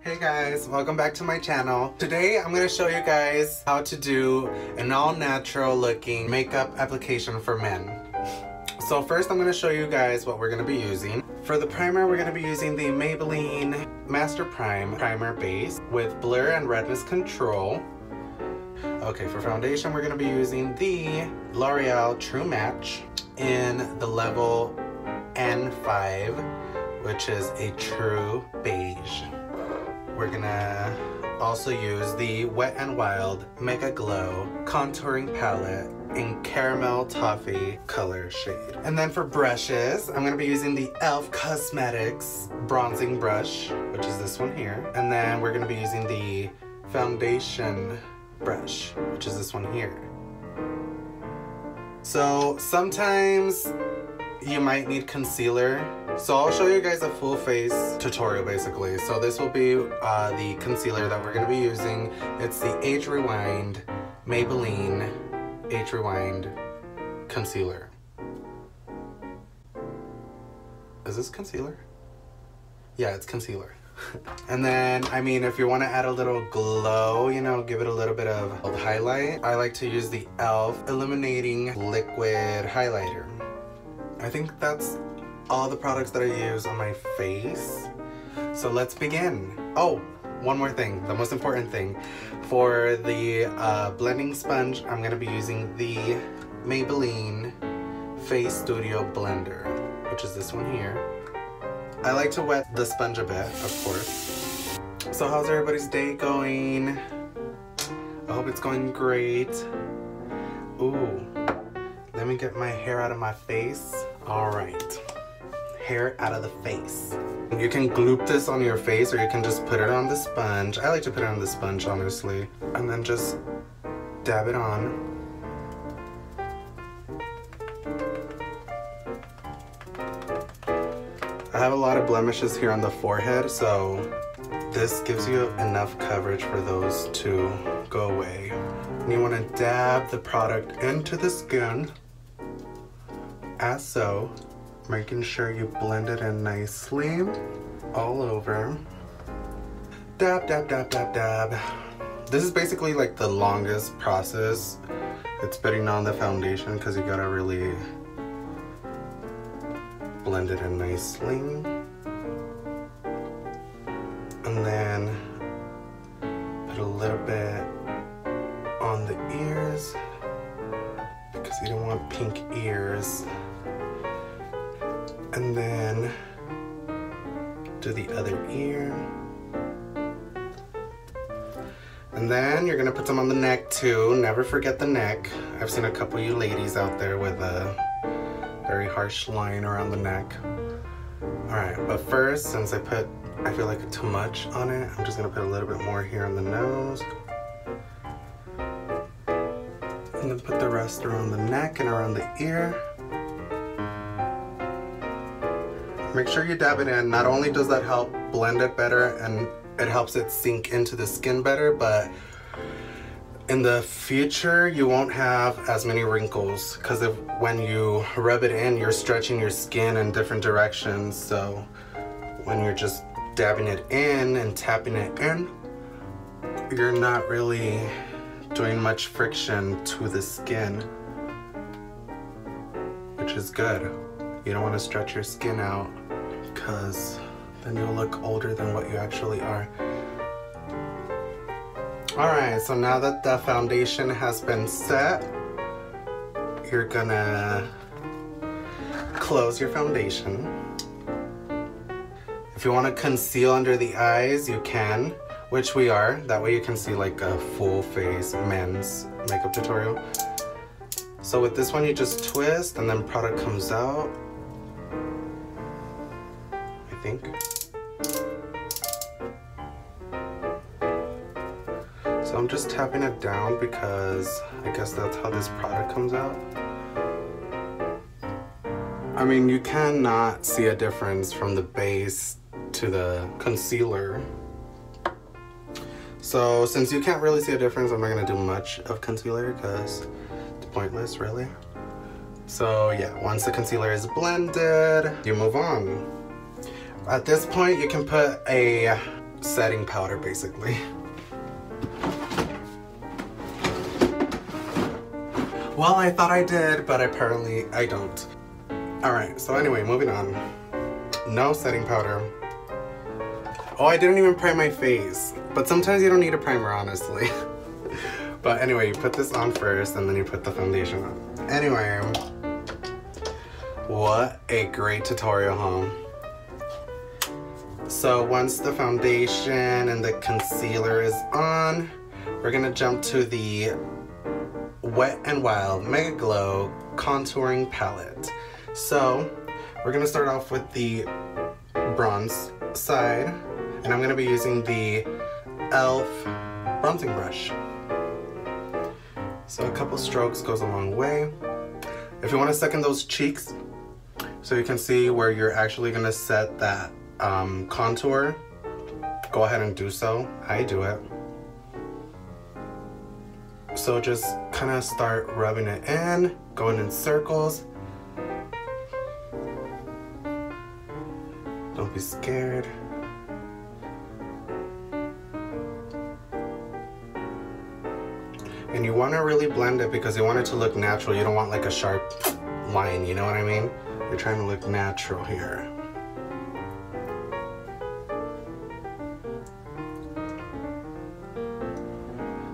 Hey guys, welcome back to my channel. Today I'm going to show you guys how to do an all-natural looking makeup application for men. So first I'm going to show you guys what we're going to be using. For the primer, we're going to be using the Maybelline Master Prime Primer Base with Blur and Redness Control. Okay, for foundation, we're going to be using the L'Oreal True Match in the level N5, which is a true beige. We're gonna also use the Wet n Wild Mega Glow Contouring Palette in Caramel Toffee color shade. And then for brushes, I'm gonna be using the e.l.f. Cosmetics Bronzing Brush, which is this one here. And then we're gonna be using the foundation brush, which is this one here. So sometimes you might need concealer. So I'll show you guys a full face tutorial basically. So this will be the concealer that we're going to be using. It's the Age Rewind Maybelline Age Rewind Concealer. Is this concealer? Yeah, it's concealer. And then, I mean, if you want to add a little glow, you know, give it a little bit of highlight, I like to use the e.l.f. Illuminating Liquid Highlighter. I think that's all the products that I use on my face. So let's begin. Oh, one more thing, the most important thing. For the blending sponge, I'm gonna be using the Maybelline Face Studio Blender, which is this one here. I like to wet the sponge a bit, of course. So how's everybody's day going? I hope it's going great. Ooh, let me get my hair out of my face. All right. Hair out of the face. You can gloop this on your face or you can just put it on the sponge. I like to put it on the sponge, honestly. And then just dab it on. I have a lot of blemishes here on the forehead, so this gives you enough coverage for those to go away. And you want to dab the product into the skin, as so. Making sure you blend it in nicely all over. Dab, dab, dab, dab, dab. This is basically like the longest process. It's putting on the foundation because you gotta really blend it in nicely. And then put a little bit on the ears because you don't want pink ears. And then do the other ear. And then you're gonna put some on the neck too. Never forget the neck. I've seen a couple of you ladies out there with a very harsh line around the neck. All right, but first, since I feel like too much on it, I'm just gonna put a little bit more here on the nose. And then put the rest around the neck and around the ear. Make sure you dab it in. Not only does that help blend it better and it helps it sink into the skin better, but in the future you won't have as many wrinkles because when you rub it in, you're stretching your skin in different directions. So when you're just dabbing it in and tapping it in, you're not really doing much friction to the skin, which is good. You don't want to stretch your skin out because then you'll look older than what you actually are. Alright, so now that the foundation has been set, you're gonna close your foundation. If you want to conceal under the eyes, you can, which we are. That way you can see like a full face men's makeup tutorial. So with this one, you just twist and then product comes out. I think. So I'm just tapping it down because I guess that's how this product comes out. I mean, you cannot see a difference from the base to the concealer. So since you can't really see a difference, I'm not gonna do much of concealer because it's pointless, really. So yeah, once the concealer is blended, you move on. At this point, you can put a setting powder basically. Well, I thought I did, but apparently I don't. Alright, so anyway, moving on. No setting powder. Oh, I didn't even prime my face. But sometimes you don't need a primer, honestly. But anyway, you put this on first and then you put the foundation on. Anyway, what a great tutorial, huh? So once the foundation and the concealer is on, we're gonna jump to the Wet n Wild Mega Glow Contouring Palette. So we're gonna start off with the bronze side, and I'm gonna be using the e.l.f. bronzing brush. So a couple strokes goes a long way. If you want to second those cheeks, so you can see where you're actually gonna set that contour, go ahead and do so. I do it. So just kind of start rubbing it in, going in circles. Don't be scared. And you want to really blend it because you want it to look natural. You don't want like a sharp line, you know what I mean? You're trying to look natural here.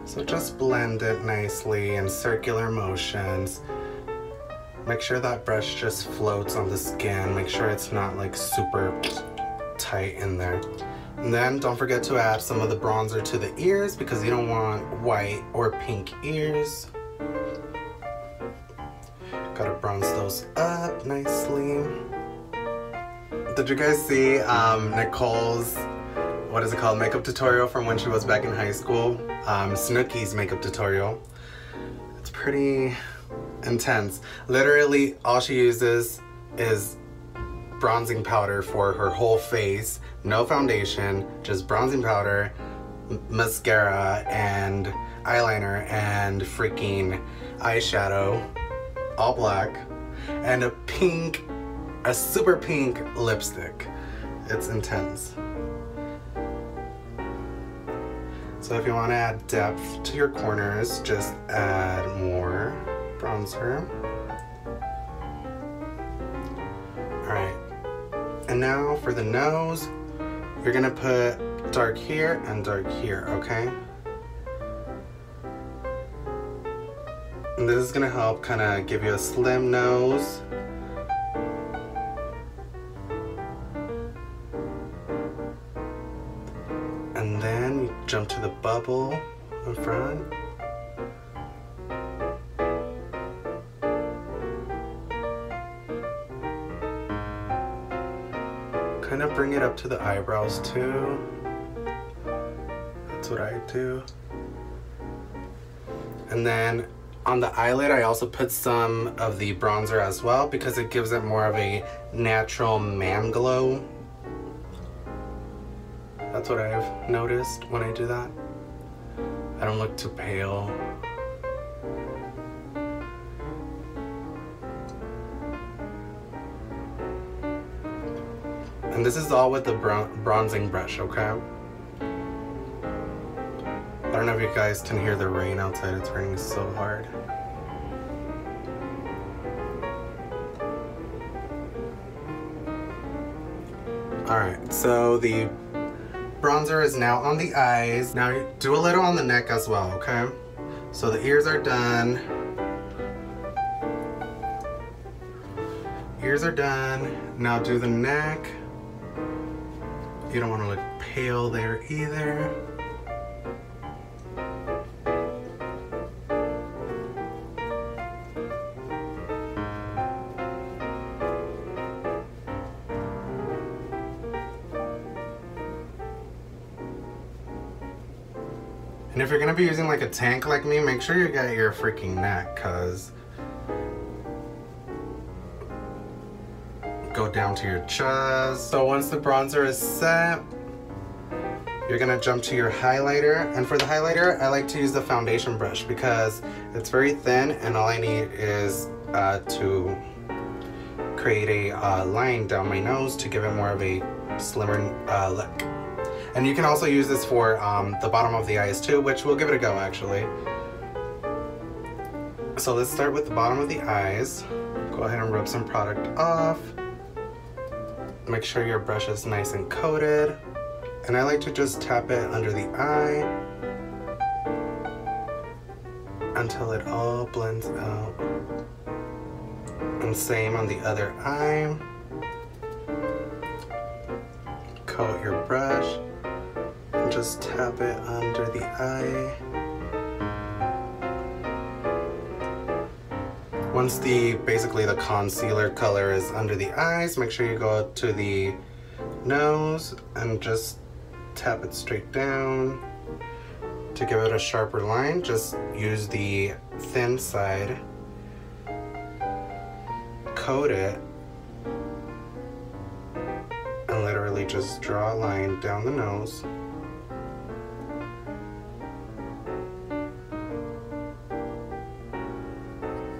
So just blend it nicely in circular motions. Make sure that brush just floats on the skin. Make sure it's not like super tight in there. And then don't forget to add some of the bronzer to the ears because you don't want white or pink ears. Gotta bronze those up nicely. Did you guys see Nicole's, what is it called, makeup tutorial from when she was back in high school? Snooki's makeup tutorial. It's pretty intense. Literally all she uses is bronzing powder for her whole face. No foundation, just bronzing powder, mascara, and eyeliner, and freaking eyeshadow, all black, and a super pink lipstick. It's intense. So if you want to add depth to your corners, just add more bronzer. Alright, and now for the nose, you're gonna put dark here and dark here, okay? And this is gonna help kind of give you a slim nose. And then you jump to the bubble in front. Kind of bring it up to the eyebrows too. That's what I do. And then on the eyelid, I also put some of the bronzer as well because it gives it more of a natural man glow. That's what I've noticed when I do that. I don't look too pale. And this is all with the bronzing brush, okay? I don't know if you guys can hear the rain outside. It's raining so hard. Alright, so the bronzer is now on the eyes. Now do a little on the neck as well, okay? So the ears are done. Ears are done. Now do the neck. You don't want to look pale there either. And if you're gonna be using like a tank like me, make sure you got your freaking neck, cause go down to your chest. So once the bronzer is set, you're gonna jump to your highlighter. And for the highlighter, I like to use the foundation brush because it's very thin and all I need is to create a line down my nose to give it more of a slimmer look. And you can also use this for the bottom of the eyes too, which we'll give it a go actually. So let's start with the bottom of the eyes. Go ahead and rub some product off. Make sure your brush is nice and coated. And I like to just tap it under the eye until it all blends out. And same on the other eye. Coat your brush and just tap it under the eye. Once basically the concealer color is under the eyes, make sure you go to the nose and just tap it straight down. To give it a sharper line, just use the thin side, coat it, and literally just draw a line down the nose.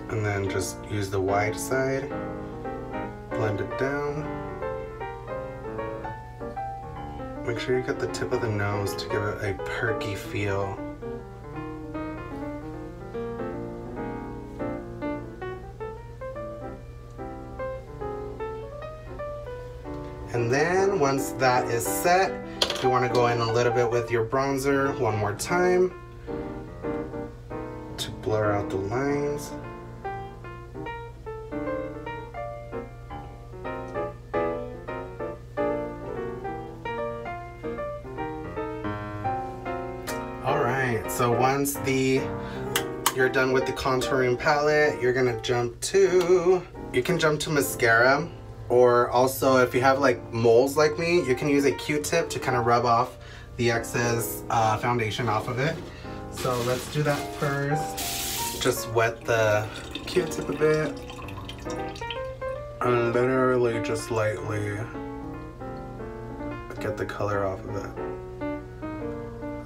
And then just use the wide side, blend it down. Make sure you get the tip of the nose to give it a perky feel. And then once that is set, you want to go in a little bit with your bronzer one more time to blur out the lines. So once you're done with the contouring palette, you're gonna you can jump to mascara, or also if you have like moles like me, you can use a Q-tip to kind of rub off the excess foundation off of it. So let's do that first. Just wet the Q-tip a bit and literally just lightly get the color off of it.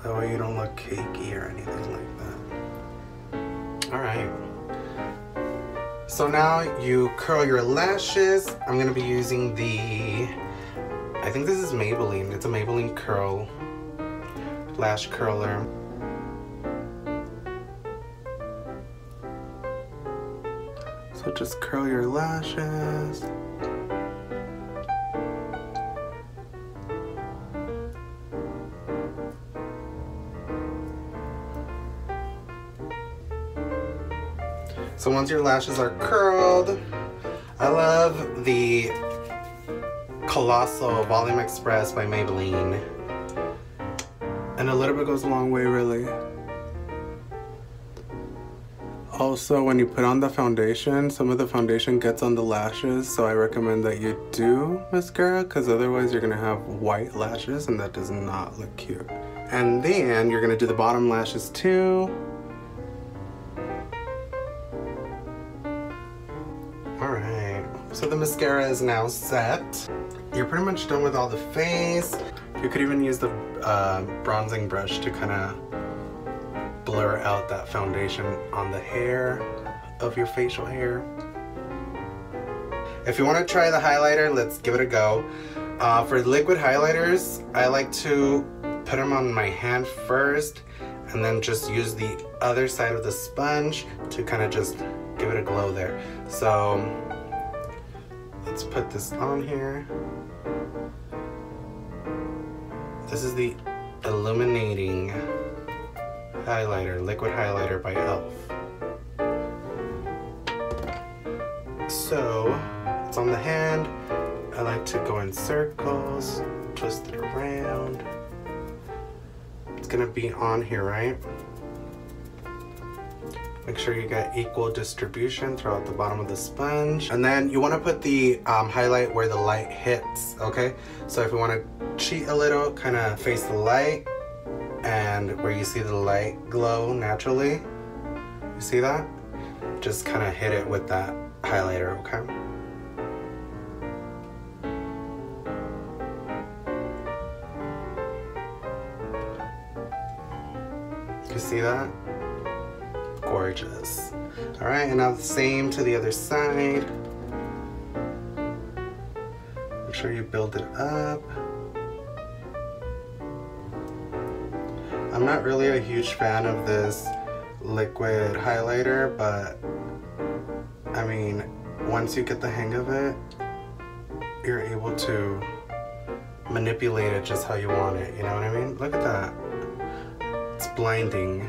That way you don't look cakey or anything like that. Alright. So now you curl your lashes. I'm going to be using I think this is Maybelline. It's a Maybelline Curl Lash Curler. So just curl your lashes. So once your lashes are curled, I love the Colossal Volume Express by Maybelline. And a little bit goes a long way, really. Also, when you put on the foundation, some of the foundation gets on the lashes, so I recommend that you do mascara, because otherwise you're gonna have white lashes and that does not look cute. And then you're gonna do the bottom lashes too. Alright, so the mascara is now set. You're pretty much done with all the face. You could even use the bronzing brush to kind of blur out that foundation on the hair of your facial hair. If you want to try the highlighter, let's give it a go. For liquid highlighters, I like to put them on my hand first and then just use the other side of the sponge to kind of just give it a glow there. So let's put this on here. This is the Illuminating Highlighter, Liquid Highlighter by e.l.f. So it's on the hand. I like to go in circles, twist it around. It's gonna be on here, right? Make sure you get equal distribution throughout the bottom of the sponge. And then you wanna put the highlight where the light hits, okay? So if you wanna cheat a little, kinda face the light and where you see the light glow naturally, you see that? Just kinda hit it with that highlighter, okay? You see that? Gorgeous. All right, and now the same to the other side. Make sure you build it up. I'm not really a huge fan of this liquid highlighter, but I mean, once you get the hang of it, you're able to manipulate it just how you want it, you know what I mean? Look at that. It's blinding.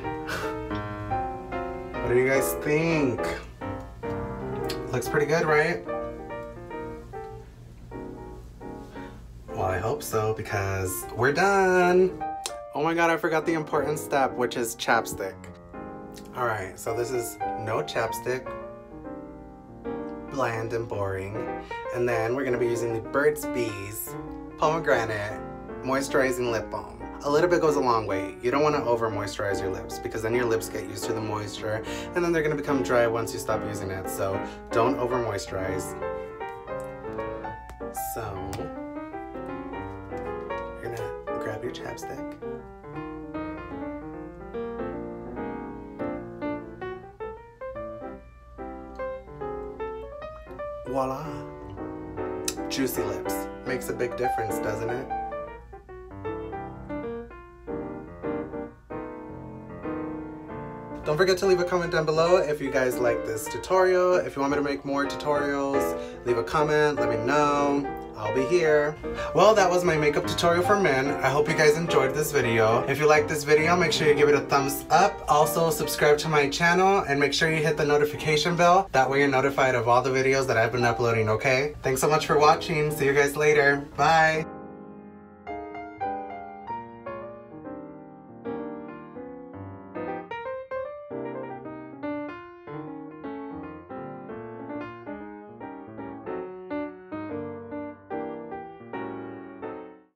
What do you guys think? Looks pretty good, right? Well, I hope so, because we're done. Oh my god, I forgot the important step, which is chapstick. Alright, so this is no chapstick. Bland and boring. And then we're gonna be using the Burt's Bees Pomegranate Moisturizing Lip Balm. A little bit goes a long way. You don't want to over moisturize your lips because then your lips get used to the moisture and then they're gonna become dry once you stop using it. So don't over moisturize. So you're gonna grab your chapstick. Voila! Juicy lips. Makes a big difference, doesn't it? Don't forget to leave a comment down below if you guys like this tutorial. If you want me to make more tutorials, leave a comment, let me know. I'll be here. Well, that was my makeup tutorial for men. I hope you guys enjoyed this video. If you liked this video, make sure you give it a thumbs up. Also, subscribe to my channel and make sure you hit the notification bell. That way you're notified of all the videos that I've been uploading, okay? Thanks so much for watching. See you guys later. Bye.